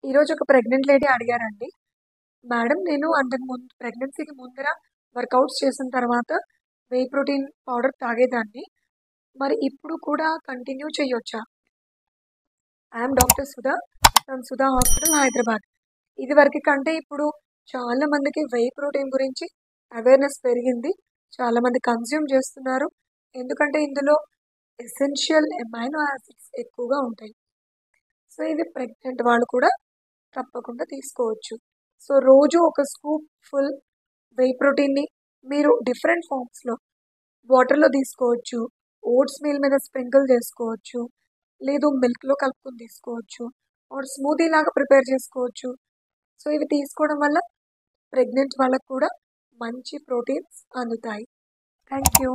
ఈరోజు ఒక pregnant lady అడిగారండి. మేడం నేను అంతకు ముందు ప్రెగ్నెన్సీకి ముందర వర్కౌట్స్ చేసిన తర్వాత ప్రోటీన్ పౌడర్ తాగేదాన్ని. మరి ఇప్పుడు కూడా కంటిన్యూ చేయొచ్చా? I'm doctor Sudha from Sudha hospital Hyderabad. ఇదివరకు కంటే ఇప్పుడు చాలా మందికి ప్రోటీన్ గురించి అవేర్‌నెస్ పెరిగింది. చాలా మంది కన్జ్యూమ్ చేస్తున్నారు. ఎందుకంటే ఇందులో ఎసెన్షియల్ అమైనో యాసిడ్స్ ఎక్కువగా ఉంటాయి. సో, ఇది ప్రెగ్నెంట్ వాళ్ళు కూడా తప్పకుండా తీసుకోవచ్చు. సో, రోజు ఒక స్కూప్ ఫుల్ ప్రోటీన్‌ని మీరు డిఫరెంట్ ఫార్మ్స్‌లో వాటర్‌లో తీసుకోవచ్చు. ఓట్స్ మీల్ మీద స్ప్రింకిల్ చేసుకోవచ్చు. లేదు మిల్క్‌లో కలుపుకొని తీసుకోవచ్చు. ఆర్ స్మూతీ లాగా ప్రిపేర్ చేసుకోవచ్చు. సో, ఇవి తీసుకోవడం వల్ల ప్రెగ్నెంట్ వాళ్ళకి కూడా మంచి ప్రోటీన్స్ అందుతాయి. Thank you.